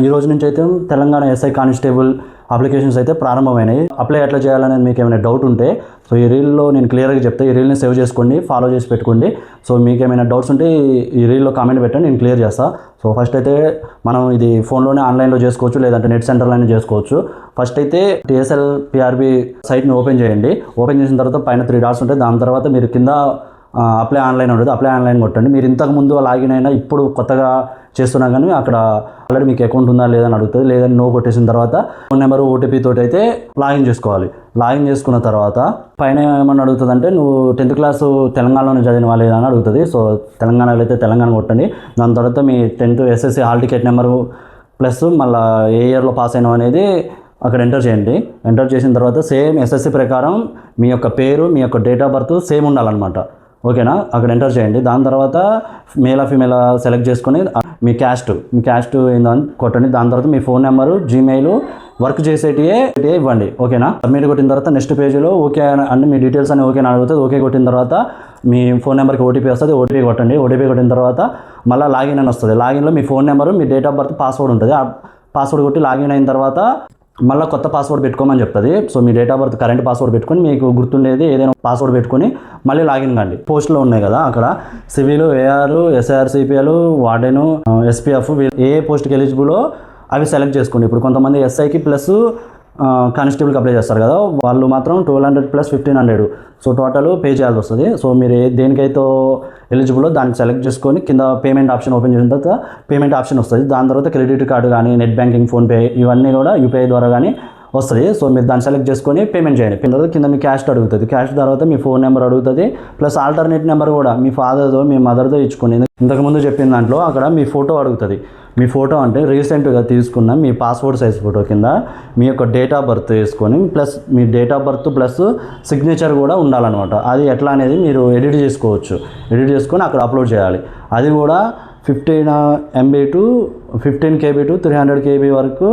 ఈ రోజు నుంచి అయితే తెలంగాణ ఎస్ఐ కానిస్టేబుల్ అప్లికేషన్స్ అయితే ప్రారంభమైనాయి. అప్లై ఎట్లా చేయాలనేది మీకు ఏమైనా డౌట్ ఉంటే సో ఈ రీల్లో నేను క్లియర్గా చెప్తే ఈ రీల్ని సేవ్ చేసుకోండి, ఫాలో చేసి పెట్టుకోండి. సో మీకు ఏమైనా డౌట్స్ ఉంటే ఈ రీల్లో కామెంట్ పెట్టండి, నేను క్లియర్ చేస్తాను. సో ఫస్ట్ అయితే మనం ఇది ఫోన్లోనే ఆన్లైన్లో చేసుకోవచ్చు, లేదంటే నెట్ సెంటర్లోనే చేసుకోవచ్చు. ఫస్ట్ అయితే టీఎస్ఎల్ పిఆర్బి సైట్ని ఓపెన్ చేయండి. ఓపెన్ చేసిన తర్వాత పైన 3 డాట్స్ ఉంటాయి. దాని తర్వాత మీరు కింద అప్లై ఆన్లైన్ ఉంటుంది, అప్లై ఆన్లైన్ కొట్టండి. మీరు ఇంతకుముందు లాగిన్ అయినా ఇప్పుడు కొత్తగా చేస్తున్నా కానీ అక్కడ ఆల్రెడీ మీకు అకౌంట్ ఉందా లేదని అడుగుతుంది. లేదని నో కొట్టేసిన తర్వాత ఫోన్ నెంబర్ ఓటీపీ తోటి అయితే లాగిన్ చేసుకోవాలి. లాగిన్ చేసుకున్న తర్వాత పైన ఏమన్నా అడుగుతుంది అంటే నువ్వు 10th క్లాసు తెలంగాణలోనే చదివిన లేదా అని అడుగుతుంది. సో తెలంగాణలో అయితే తెలంగాణ కొట్టండి. దాని తర్వాత మీ 10th SSC hall ticket number plus మళ్ళీ ఏ ఇయర్లో పాస్ అయినావు అనేది అక్కడ ఎంటర్ చేయండి. ఎంటర్ చేసిన తర్వాత సేమ్ SSC ప్రకారం మీ యొక్క పేరు, మీ యొక్క డేట్ ఆఫ్ బర్త్ సేమ్ ఉండాలన్నమాట. ఓకేనా, అక్కడ ఎంటర్ చేయండి. దాని తర్వాత మేలా ఫీమేలా సెలెక్ట్ చేసుకొని మీ క్యాస్ట్ ఏందని కొట్టండి. దాని తర్వాత మీ ఫోన్ నెంబరు, జీమెయిల్, వర్క్ చేసేటివే ఇవ్వండి. ఓకేనా, సబ్మిట్ కొట్టిన తర్వాత నెక్స్ట్ పేజీలో ఓకే అంటే మీ డీటెయిల్స్ అని ఓకే అని అడుగుతుంది. ఓకే కొట్టిన తర్వాత మీ ఫోన్ నెంబర్కి ఓటీపీ వస్తుంది, ఓటీపీ కొట్టండి. ఓటీపీ కొట్టిన తర్వాత మళ్ళీ లాగిన్ అని వస్తుంది. లాగిన్లో మీ ఫోన్ నెంబరు, మీ డేట్ ఆఫ్ బర్త్, పాస్వర్డ్ ఉంటుంది. ఆ పాస్వర్డ్ కొట్టి లాగిన్ అయిన తర్వాత మళ్ళీ కొత్త పాస్వర్డ్ పెట్టుకోమని చెప్తుంది. So me date of birth current password పెట్టుకొని మీకు గుర్తుండేది ఏదైనా పాస్వర్డ్ పెట్టుకొని మళ్ళీ లాగిన్ కండి. పోస్ట్లో ఉన్నాయి కదా అక్కడ civil, AR, SIR, CPL, warden, SPF ఏ పోస్ట్కి ఎలిజిబులో అవి సెలెక్ట్ చేసుకోండి. ఇప్పుడు కొంతమంది ఎస్ఐకి ప్లస్ కానిస్టేబుల్కి అప్లై చేస్తారు కదా, వాళ్ళు మాత్రం 1200 + 1500 సో టోటల్ పే చేయాల్సి వస్తుంది. సో మీరు దేనికైతే ఎలిజిబుల్లో దాన్ని సెలెక్ట్ చేసుకొని కింద పేమెంట్ ఆప్షన్ ఓపెన్ చేసిన తర్వాత పేమెంట్ ఆప్షన్ వస్తుంది. దాని తర్వాత క్రెడిట్ కార్డు కానీ, నెట్ బ్యాంకింగ్, ఫోన్పే ఇవన్నీ కూడా యూపీఐ ద్వారా కానీ వస్తుంది. సో మీరు దాన్ని సెలెక్ట్ చేసుకొని పేమెంట్ చేయండి. కింద మీ క్యాష్ అడుగుతుంది. క్యాష్ తర్వాత మీ ఫోన్ నెంబర్ అడుగుతుంది, ప్లస్ ఆల్టర్నేట్ నెంబర్ కూడా మీ ఫాదర్తో, మీ మదర్తో ఇచ్చుకోండి. ఇంతకుముందు చెప్పిన దాంట్లో అక్కడ మీ ఫోటో అడుగుతుంది. మీ ఫోటో అంటే రీసెంట్గా తీసుకున్న మీ పాస్పోర్ట్ సైజ్ ఫోటో కింద మీ యొక్క డేట్ ఆఫ్ బర్త్ వేసుకొని plus me date of birth plus signature కూడా ఉండాలన్నమాట. అది ఎట్లా అనేది మీరు ఎడిట్ చేసుకోవచ్చు. ఎడిట్ చేసుకొని అక్కడ అప్లోడ్ చేయాలి. అది కూడా 15 MB to 15 KB to 300 KB వరకు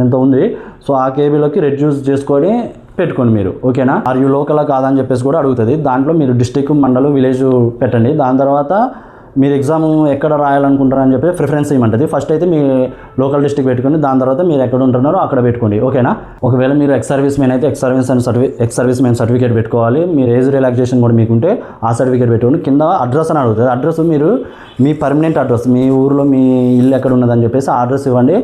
ఎంత ఉంది. సో ఆ కేబీలోకి రెడ్యూస్ చేసుకొని పెట్టుకోండి మీరు. ఓకేనా, ఆర్ యూ లోకలా కాదని చెప్పేసి కూడా అడుగుతుంది. దాంట్లో మీరు డిస్టిక్, మండలం, విలేజ్ పెట్టండి. దాని తర్వాత మీరు ఎగ్జామ్ ఎక్కడ రాయాలనుకుంటారని చెప్పి ప్రిఫరెన్స్ ఇవ్వమంటుంది. ఫస్ట్ అయితే మీ లోకల్ డిస్ట్రిక్ట్ పెట్టుకొని దాని తర్వాత మీరు ఎక్కడ ఉంటున్నారో అక్కడ పెట్టుకోండి. ఓకేనా, ఒకవేళ మీరు ఎక్స్ సర్వీస్ మెన్ అయితే ఎక్స్ సర్వీస్ మెన్ సర్టిఫికేట్ పెట్టుకోవాలి. మీరు ఏజ్ రిలాక్సేషన్ కూడా మీకుంటే ఆ సర్టిఫికేట్ పెట్టుకోండి. కింద అడ్రస్ అని అడుగుతుంది. అడ్రస్ మీరు మీ పర్మనెంట్ అడ్రస్, మీ ఊరిలో మీ ఇల్లు ఎక్కడ ఉన్నదని చెప్పేసి ఆ అడ్రస్ ఇవ్వండి.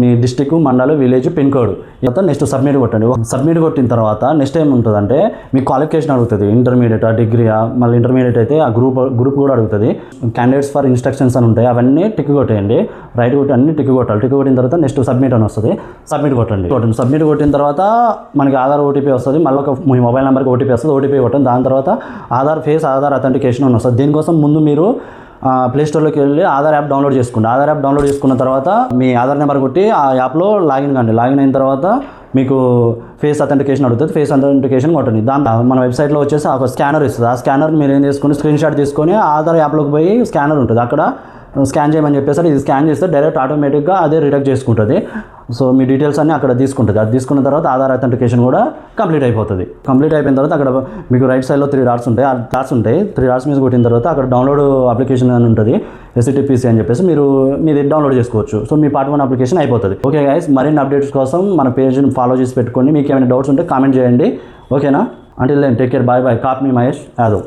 మీ డిస్టిక్, మండలం, విలేజ్, పిన్ కోడ్. తర్వాత నెక్స్ట్ సబ్మిట్ కొట్టండి. సబ్మిట్ కొట్టిన తర్వాత నెక్స్ట్ ఏం ఉంటుందంటే మీ క్వాలిఫికేషన్ అడుగుతుంది. ఇంటర్మీడియటా, డిగ్రీయా, మళ్ళీ ఇంటర్మీడియట్ అయితే ఆ గ్రూప్ కూడా అడుగుతుంది. క్యాండిడేట్స్ ఫర్ ఇన్స్ట్రక్షన్స్ అని ఉంటాయి, అవన్నీ టిక్ కొట్టేయండి. రైట్ కొట్టి అన్ని టిక్ కొట్టాలి. టిక్ కొట్టిన తర్వాత నెక్స్ట్ సబ్మిట్ అని వస్తుంది. సబ్మిట్ కొట్టండి. సబ్మిట్ కొట్టిన తర్వాత మనకి ఆధార్ ఓటీపీ వస్తుంది. మళ్ళీ ఒక మీ మొబైల్ నెంబర్కి ఓటీపీ వస్తుంది. ఓటీపీ కొట్టండి. దాని తర్వాత ఆధార్ అథెంటికేషన్ అని వస్తుంది. దీనికోసం ముందు మీరు ప్లేస్టోర్లోకి వెళ్ళి ఆధార్ యాప్ డౌన్లోడ్ చేసుకోండి. ఆధార్ యాప్ డౌన్లోడ్ చేసుకున్న తర్వాత మీ ఆధార్ నెంబర్ కొట్టి ఆ యాప్లో లాగిన్ కండి. లాగిన్ అయిన తర్వాత మీకు ఫేస్ అథెంటికేషన్ అడుగుతుంది. ఫేస్ అథెంటికేషన్ కొట్టండి. దాని మన వెబ్సైట్లో వచ్చేసి ఒక స్కానర్ ఇస్తుంది. ఆ స్కానర్ మీరు ఏం చేసుకుని స్క్రీన్ షాట్ తీసుకొని ఆధార్ యాప్లోకి పోయి స్కానర్ ఉంటుంది, అక్కడ స్కాన్ చేయమని చెప్పేసి ఇది స్కాన్ చేస్తే డైరెక్ట్ ఆటోమేటిక్గా అదే రిడక్ట్ చేసుకుంటుంది. సో మీ డీటెయిల్స్ అన్నీ అక్కడ తీసుకుంటుంది. అది తీసుకున్న తర్వాత ఆధార్ అథెంటికేషన్ కూడా కంప్లీట్ అయిపోతుంది. కంప్లీట్ అయిపోయిన తర్వాత అక్కడ మీకు రైట్ సైడ్లో 3 డాట్స్ ఉంటాయి. ఆ డాట్స్ ఉంటాయి. 3 డాట్స్ మీద కొట్టిన తర్వాత అక్కడ డౌన్లోడ్ అప్లికేషన్ అని ఉంటుంది, SCTPC అని చెప్పేసి మీరు డౌన్లోడ్ చేసుకోవచ్చు. సో మీ Part 1 అప్లికేషన్ అయిపోతుంది. ఓకే గైస్, మరిన్ని అప్డేట్స్ కోసం మన పేజ్ని ఫాలో చేసి పెట్టుకోండి. మీకు ఏమైనా డౌట్స్ ఉంటే కామెంట్ చేయండి. ఓకేనా, until then take care, bye bye. కాప్ మీ మహేష్ యాదవ్.